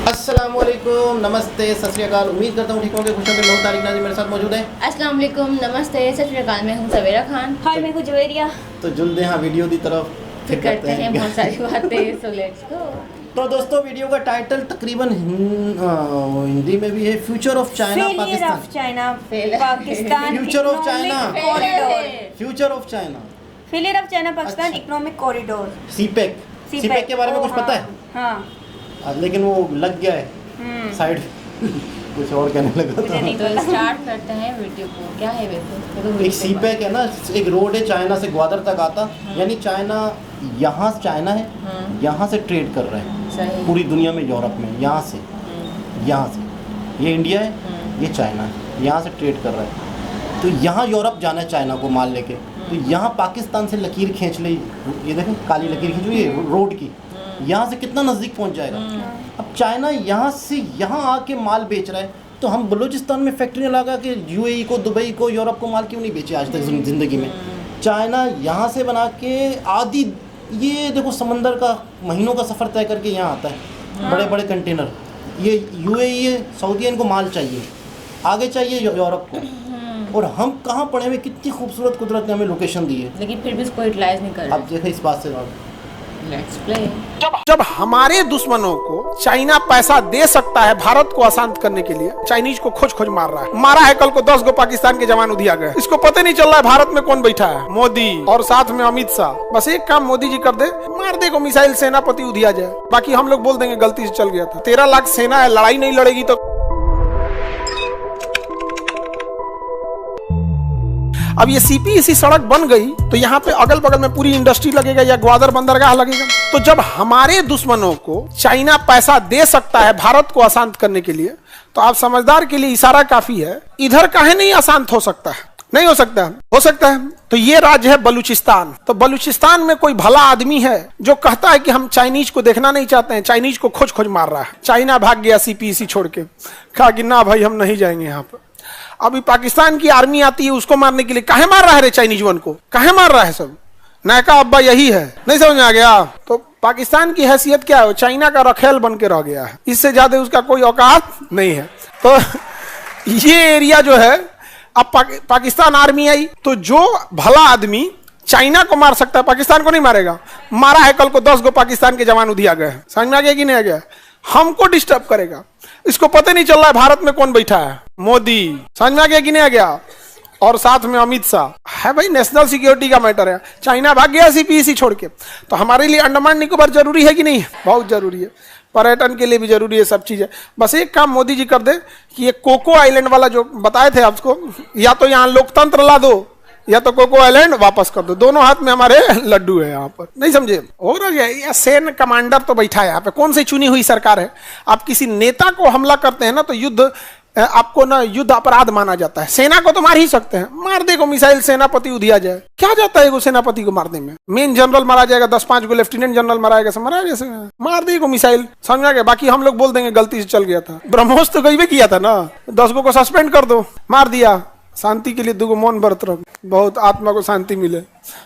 अस्सलामुअलैकुम, नमस्ते, सत श्री अकाल। उम्मीद करता हूँ ठीक होंगे, खुश होंगे। लोग तारिक नाज़िम मेरे साथ मौजूद है। अस्सलाम वालेकुम, नमस्ते, सत श्री अकाल। मैं हूँ सवेरा खान। हाय, मैं हूँ जुवेरिया। तो जुल्दे हाँ वीडियो की तरफ फिर करते हैं बहुत सारी बातें। So let's go. तो दोस्तों, वीडियो का टाइटल तकरीबन हिंदी में भी है, future of China Pakistan. Pakistan future of China, corridor. Future of China, failure of China Pakistan अच्छा। Economic corridor. सीपेक के बारे में कुछ पता है? हाँ, लेकिन वो लग गया है साइड कुछ और कहने लगा था। नहीं तो स्टार्ट करते हैं वीडियो को। क्या है वैसे? एक सीपेक है ना, एक रोड है चाइना से ग्वादर तक आता, यानी चाइना यहाँ चाइना है, यहाँ से ट्रेड कर रहा है पूरी दुनिया में, यूरोप में, यहाँ से ये इंडिया है, ये चाइना है, यहाँ से ट्रेड कर रहा है। तो यहाँ यूरोप जाना है चाइना को माल लेके, तो यहाँ पाकिस्तान से लकीर खींच ली, ये देखें काली लकीर खींच ली रोड की, यहाँ से कितना नज़दीक पहुँच जाएगा। अब चाइना यहाँ से यहाँ आके माल बेच रहा है, तो हम बलूचिस्तान में फैक्ट्री लगा के यूएई को, दुबई को, यूरोप को माल क्यों नहीं बेचे आज तक ज़िंदगी में? चाइना यहाँ से बना के आधी, ये देखो समंदर का महीनों का सफ़र तय करके यहाँ आता है, बड़े बड़े कंटेनर। ये यूएई है, सऊदी, इनको माल चाहिए, आगे चाहिए यूरोप को, और हम कहाँ पड़े हुए, कितनी खूबसूरत कुदरत ने हमें लोकेशन दी है, लेकिन फिर भी इसको यूटिलाइज नहीं कर रहे। अब देखो इस बात से लेट्स प्ले। जब हमारे दुश्मनों को चाइना पैसा दे सकता है भारत को अशांत करने के लिए, चाइनीज को खोज खोज मार रहा है। मारा है कल को 10 गो पाकिस्तान के जवान उधिया गए। इसको पता नहीं चल रहा है भारत में कौन बैठा है, मोदी और साथ में अमित शाह। बस एक काम मोदी जी कर दे, मार दे को मिसाइल, सेनापति उधिया जाए। बाकी हम लोग बोल देंगे गलती से चल गया था। 13 लाख सेना है, लड़ाई नहीं लड़ेगी तो। अब ये सीपीईसी सड़क बन गई तो यहाँ पे अगल बगल में पूरी इंडस्ट्री लगेगा या ग्वादर बंदरगाह लगेगा। तो जब हमारे दुश्मनों को चाइना पैसा दे सकता है भारत को अशांत करने के लिए, तो आप समझदार के लिए इशारा काफी है। इधर काहे नहीं अशांत हो सकता है? नहीं हो सकता, हो सकता है। तो ये राज्य है बलूचिस्तान। तो बलूचिस्तान में कोई भला आदमी है जो कहता है कि हम चाइनीज को देखना नहीं चाहते हैं, चाइनीज को खोज खोज मार रहा है। चाइना भाग गया सीपीईसी छोड़ के, कहा कि ना भाई हम नहीं जाएंगे यहाँ पर। अभी पाकिस्तान की आर्मी आती है उसको मारने के लिए। काहे मार रहा है रे चाइनीज वन को? काहे मार रहा है? सब नायका अब्बा यही है, नहीं समझ में आ गया? तो पाकिस्तान की हैसियत क्या है? चाइना का रखेल बन के रह गया है, इससे ज्यादा उसका कोई औकात नहीं है। तो ये एरिया जो है, अब पाकिस्तान आर्मी आई तो जो भला आदमी चाइना को मार सकता है पाकिस्तान को नहीं मारेगा। मारा है कल को 10 गो पाकिस्तान के जवान उधिया गए। समझ में आ गया कि नहीं आ गया? हमको डिस्टर्ब करेगा। इसको पता नहीं चल रहा है भारत में कौन बैठा है, मोदी। समझ में आ गया कि नहीं आ गया? और साथ में अमित शाह है। भाई नेशनल सिक्योरिटी का मैटर है। चाइना भाग गया सीपीईसी छोड़ के, तो हमारे लिए अंडमान निकोबार जरूरी है कि नहीं? बहुत जरूरी है, पर्यटन के लिए भी जरूरी है, सब चीजें। बस एक काम मोदी जी कर दे कि ये कोको आइलैंड वाला जो बताए थे आपको, या तो यहाँ लोकतंत्र ला दो या तो कोको आइलैंड वापस कर दो। दोनों हाथ में हमारे लड्डू है यहाँ पर, नहीं समझे? हो रहा है। सेन कमांडर तो बैठा है यहाँ पे, कौन सी चुनी हुई सरकार है? आप किसी नेता को हमला करते हैं ना तो युद्ध, आपको ना युद्ध अपराध माना जाता है। सेना को तो मार ही सकते हैं, मार दे को मिसाइल, सेनापति उधिया जाए। क्या जाता है वो सेनापति को मारने में? मेन जनरल मारा जाएगा, 10-5 गो लेफ्टिनेंट जनरल मारा जाएगा, मारा जैसे मार दे को मिसाइल। समझ आ गया? बाकी हम लोग बोल देंगे गलती से चल गया था। ब्रह्मोस तो गई किया था ना, 10 गो को सस्पेंड कर दो, मार दिया। शांति के लिए 2 गो मौन व्रत रखो, बहुत आत्मा को शांति मिले,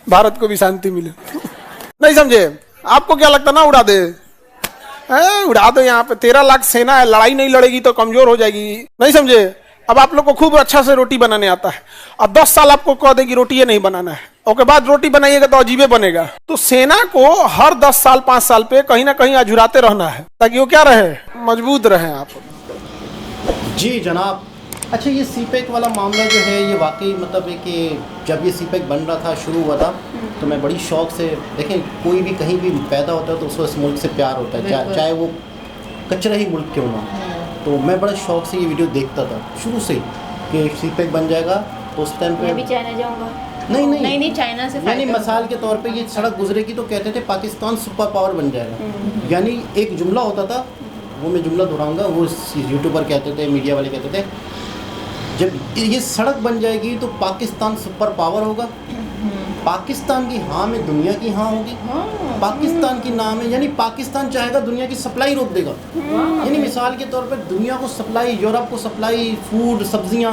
भारत को भी शांति मिले। नहीं समझे? आपको क्या लगता ना उड़ा दे? उड़ा दो। यहाँ पे 13 लाख सेना है, लड़ाई नहीं लड़ेगी तो कमजोर हो जाएगी। नहीं समझे? अब आप लोग को खूब अच्छा से रोटी बनाने आता है, अब 10 साल आपको कह देगी रोटी ये नहीं बनाना है, उसके बाद रोटी बनाइएगा तो अजीबे बनेगा। तो सेना को हर 10 साल 5 साल पे कहीं ना कहीं अझुराते रहना है, ताकि वो क्या रहे, मजबूत रहे आप। जी जनाब। अच्छा, ये सीपेक वाला मामला जो है, ये वाकई मतलब है कि जब ये सीपेक बन रहा था, शुरू हुआ था, तो मैं बड़ी शौक से, देखें कोई भी कहीं भी पैदा होता है तो उसको इस मुल्क से प्यार होता है, चाहे वो कचरा ही मुल्क क्यों ना। तो मैं बड़े शौक से ये वीडियो देखता था शुरू से कि सीपेक बन जाएगा, तो उस टाइम पे मैं भी चाइना जाऊंगा। नहीं चाइना से यानी मिसाल के तौर पे ये सड़क गुजरेगी तो कहते थे पाकिस्तान सुपर पावर बन जाएगा। यानी एक जुमला होता था, वो मैं जुमला दोहराऊंगा, वो यूट्यूबर कहते थे, मीडिया वाले कहते थे, जब ये सड़क बन जाएगी तो पाकिस्तान सुपर पावर होगा, पाकिस्तान की हाँ में दुनिया की हाँ होगी, पाकिस्तान की ना में, यानी पाकिस्तान चाहेगा दुनिया की सप्लाई रोक देगा। यानी मिसाल के तौर पर दुनिया को सप्लाई, यूरोप को सप्लाई, फूड, सब्जियाँ,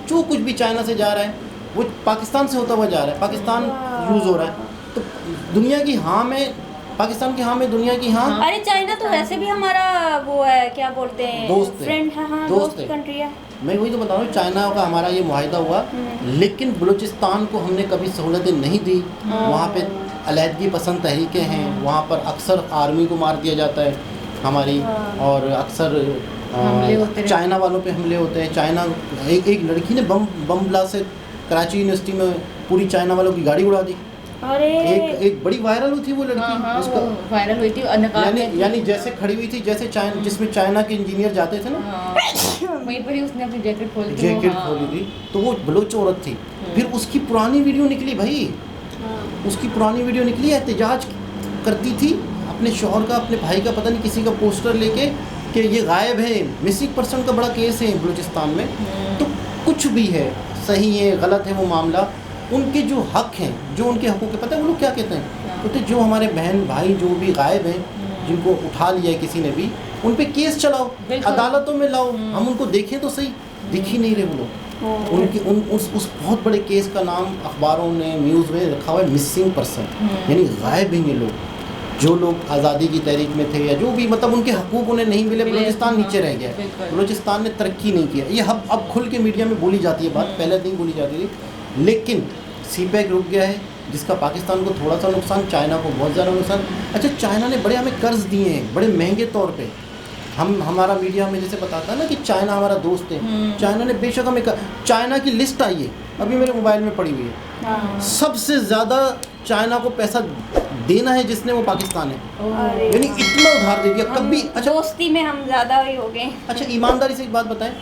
जो कुछ भी चाइना से जा रहा है वो पाकिस्तान से होता हुआ जा रहा है, पाकिस्तान यूज़ हो रहा है। तो दुनिया की हाँ में पाकिस्तान की हाँ में, दुनिया की हाँ। अरे चाइना तो वैसे भी हमारा वो है, क्या बोलते हैं, दोस्त है। फ्रेंड है। हाँ, दोस्त दोस्त है। कंट्री है। मैं वही तो बता रहा हूँ, चाइना का हमारा ये मुआहिदा हुआ, लेकिन बलूचिस्तान को हमने कभी सहूलतें नहीं दी। वहाँ पे अलहदगी पसंद तहरीकें हैं, वहाँ पर अक्सर आर्मी को मार दिया जाता है हमारी, और अक्सर हमले होते रहते चाइना वालों पे हमले होते हैं। चाइना एक लड़की ने बम ब्लास्ट से कराची यूनिवर्सिटी में पूरी चाइना वालों की गाड़ी उड़ा दी। अरे एक बड़ी वायरल हुई थी वो लड़की। हाँ, उसका वो वायरल हुई थी और नकाब में थी। यानी जैसे खड़ी हुई थी, जैसे चाइना, जिसमें चाइना के इंजीनियर जाते थे ना, हाँ, वहीं पर ही उसने अपनी जैकेट खोली थी। जैकेट हाँ। खोली थी, तो वो बलोच औरत थी। फिर उसकी पुरानी वीडियो निकली भाई, उसकी पुरानी वीडियो निकली, एहतजाज करती थी अपने शौहर का, अपने भाई का, पता नहीं किसी का पोस्टर लेके कि ये गायब है। मिसिंग पर्सन का बड़ा केस है बलूचिस्तान में। तो कुछ भी है, सही है गलत है वो मामला, उनके जो हक हैं, जो उनके हकों के, पता है वो लोग क्या कहते हैं, कहते जो हमारे बहन भाई जो भी गायब हैं, जिनको उठा लिया है किसी ने भी, उन पे केस चलाओ, बिल्कुल। अदालतों में लाओ, हम उनको देखें तो सही। दिख ही नहीं रहे वो लोग। उनके उस बहुत बड़े केस का नाम अखबारों ने, न्यूज़ में रखा हुआ है, मिसिंग पर्सन, यानी गायब हैं ये लोग। जो लोग आज़ादी की तहरीक में थे या जो भी, मतलब उनके हकूक़ उन्हें नहीं मिले, बलूचिस्तान नीचे रह गया। बलूचिस्तान ने तरक्की नहीं किया। ये अब खुल के मीडिया में बोली जाती है बात, पहले नहीं बोली जाती थी। लेकिन सीपैक रुक गया है, जिसका पाकिस्तान को थोड़ा सा नुकसान, चाइना को बहुत ज़्यादा नुकसान। अच्छा, चाइना ने बड़े हमें कर्ज दिए हैं, बड़े महंगे तौर पे। हमारा मीडिया में जैसे बताता है ना कि चाइना हमारा दोस्त है, चाइना ने बेशक हमें चाइना की लिस्ट आई है, अभी मेरे मोबाइल में पड़ी हुई है। सबसे ज़्यादा चाइना को पैसा देना है जिसने, वो पाकिस्तान है। यानी इतना उधार दे दिया कभी। अच्छा, दोस्ती में हम ज़्यादा ही हो गए। अच्छा ईमानदारी से एक बात बताएं,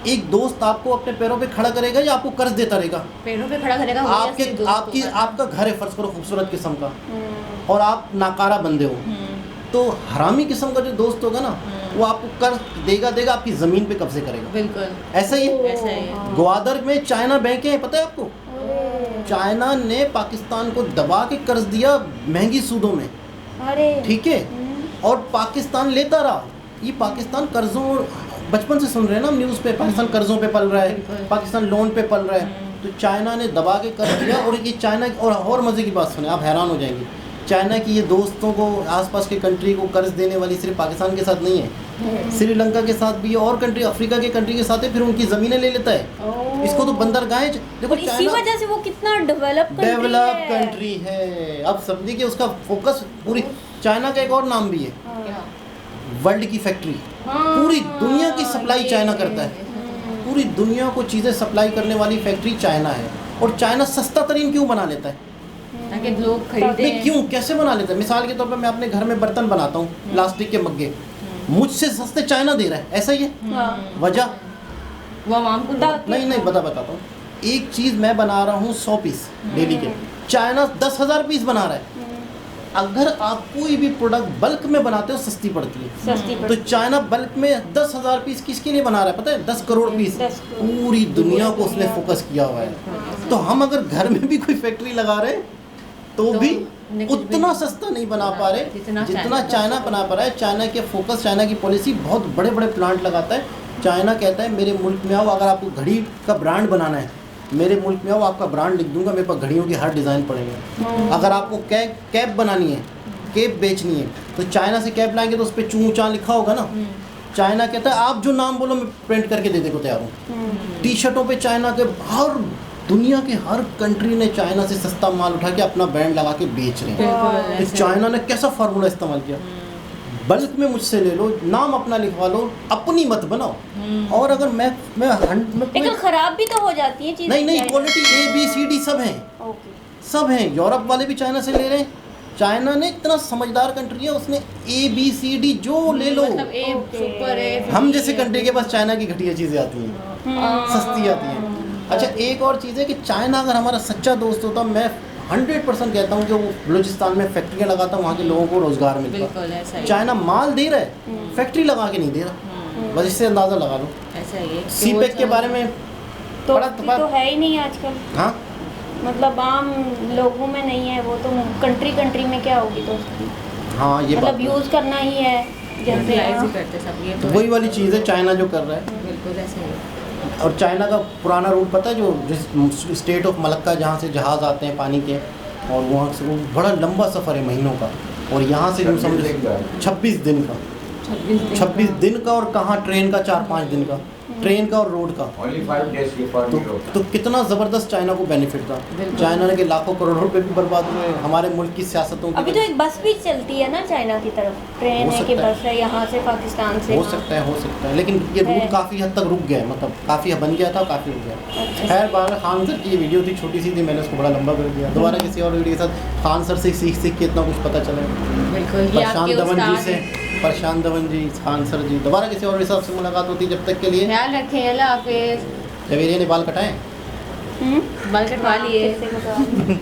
एक दोस्त आपको अपने पैरों पे खड़ा करेगा या आपको कर्ज देता रहेगा? पैरों पे खड़ा करेगा। आपका घर है, फर्ज करो खूबसूरत किस्म का, और आप नाकारा बंदे हो, तो हरामी किस्म का जो दोस्त होगा ना, वो आपको कर्ज देगा, आपकी ज़मीन पे कब्जे करेगा। बिल्कुल ऐसा ही है। ऐसा ही है। ग्वादर में चाइना बैंकें हैं, पता है आपको? चाइना ने पाकिस्तान को दबा के कर्ज दिया महंगी सूदों में। अरे ठीक है, और पाकिस्तान लेता रहा। ये पाकिस्तान कर्जों, बचपन से सुन रहे हैं ना न्यूज़ पे, पाकिस्तान कर्जों पे पल रहा है, पाकिस्तान लोन पे पल रहा है। तो चाइना ने दबा के कर्ज दिया। और ये चाइना, और मज़े की बात सुने, आप हैरान हो जाएंगे, चाइना की ये दोस्तों को, आसपास के कंट्री को कर्ज देने वाली सिर्फ पाकिस्तान के साथ नहीं है, श्रीलंका के साथ भी है, और कंट्री, अफ्रीका के कंट्री के साथ है। फिर उनकी ज़मीनें ले लेता है। इसको तो बंदरगाहें, देखो और इसी वजह से वो कितना डेवलप कंट्री है। अब समझिए कि उसका फोकस पूरी, चाइना का एक और नाम भी है, वर्ल्ड की फैक्ट्री। पूरी दुनिया की सप्लाई चाइना करता है। पूरी दुनिया को चीज़ें सप्लाई करने वाली फैक्ट्री चाइना है। और चाइना सस्ता तरीन क्यों बना लेता है? ताकि लोग खरीदे। क्यों, कैसे बना लेता है? मिसाल के तौर पर मैं अपने घर में बर्तन बनाता हूँ, प्लास्टिक के मग्गे, मुझसे सस्ते चाइना दे रहा है, ऐसा ही है। वजह वो आवाम को नहीं बताता हूँ। एक चीज़ मैं बना रहा हूँ 100 पीस डेली के, चाइना 10,000 पीस बना रहा है। अगर आप कोई भी प्रोडक्ट बल्क में बनाते हो, सस्ती पड़ती है। तो चाइना बल्क में 10,000 पीस किसके लिए बना रहा है पता है? 10 करोड़ पीस। पूरी दुनिया को उसने फोकस किया हुआ है। तो हम अगर घर में भी कोई फैक्ट्री लगा रहे तो भी उतना सस्ता नहीं बना पा रहे जितना चाइना बना पा रहा है। चाइना के फोकस, चाइना की पॉलिसी, बहुत बड़े बड़े प्लांट लगाता है। चाइना कहता है मेरे मुल्क में आओ, अगर आपको घड़ी का ब्रांड बनाना है मेरे मुल्क में आओ, आपका ब्रांड लिख दूंगा, मेरे पास घड़ियों की हर डिज़ाइन पड़ेंगे। अगर आपको कैप बनानी है, कैप बेचनी है, तो चाइना से कैप लाएंगे तो उस पर चू चा लिखा होगा ना। चाइना कहता है आप जो नाम बोलो मैं प्रिंट करके देने को तैयार हूँ। टी शर्टों पे चाइना के, हर दुनिया के हर कंट्री ने चाइना से सस्ता माल उठा के अपना ब्रांड लगा के बेच रहे हैं। तो चाइना ने कैसा फार्मूला इस्तेमाल किया, बल्क में मुझसे ले लो, नाम अपना लिखवा लो, अपनी मत बनाओ। और अगर मैं लेकिन खराब भी तो हो जाती है चीज़ें। नहीं, क्वालिटी ABCD सब हैं, सब हैं। यूरोप वाले भी चाइना से ले रहे हैं। चाइना ने इतना समझदार कंट्री है, उसने ABCD जो ले लो, मतलब A सुपर है। हम जैसे कंट्री के पास चाइना की घटिया चीज़ें आती हैं, सस्ती आती हैं। अच्छा, एक और चीज़ है कि चाइना अगर हमारा सच्चा दोस्त होता, मैं 100% कहता हूँ कि वो बलूचिस्तान में फैक्ट्रियाँ लगाता, वहाँ के लोगों को रोज़गार मिलता। चाइना माल दे रहा है, फैक्ट्री लगा के नहीं दे रहा। बस इससे अंदाज़ा लगा लो। ऐसा ही है। सीपैक के बारे में तो है ही नहीं आजकल। हाँ, मतलब आम लोगों में नहीं है वो, तो कंट्री में क्या होगी दोस्ती? हाँ, ये मतलब यूज़ करना ही है जैसे करते सब। ये तो वही वाली चीज़ है चाइना जो कर रहा है। बिल्कुल ऐसे ही है। और चाइना का पुराना रूट पता है, जो जिस स्टेट ऑफ मलक्का जहाँ से जहाज़ आते हैं पानी के, और वहाँ से वो बड़ा लंबा सफ़र है महीनों का, और यहाँ से यूँ समझो 26 दिन का, 26 दिन का, और कहाँ ट्रेन का 4-5 दिन का, ट्रेन का और रोड का। Only 5 days before we go. तो कितना ज़बरदस्त चाइना को बेनिफिट था। चाइना के लाखों करोड़ों रुपए भी बर्बाद हुए हमारे मुल्क की सियासतों की अभी तो एक बस भी चलती है ना चाइना की तरफ, ट्रेन हो है कि सकता है। बस है यहाँ से पाकिस्तान से। हो सकता है, लेकिन ये है। रूट काफ़ी हद तक रुक गया है, मतलब काफ़ी बन गया था, काफ़ी रुक गया। अच्छा। खैर बार खान सर की ये वीडियो थी, छोटी सी थी, मैंने उसको बड़ा लंबा कर दिया। दोबारा किसी और वीडियो के साथ खान सर से सीख के इतना कुछ पता चला। बिल्कुल, ये प्रशांत आपके धवन जी उस्ताद से, हैं। प्रशांत धवन जी, खान सर जी, दोबारा किसी और हिसाब से मुलाकात होती है। जब तक के लिए ख्याल रखें, अल्लाह हाफिज़। जवेरिया ने बाल कटाए। हम्म? बाल कटवा लिए। कैसे कटवा लिए?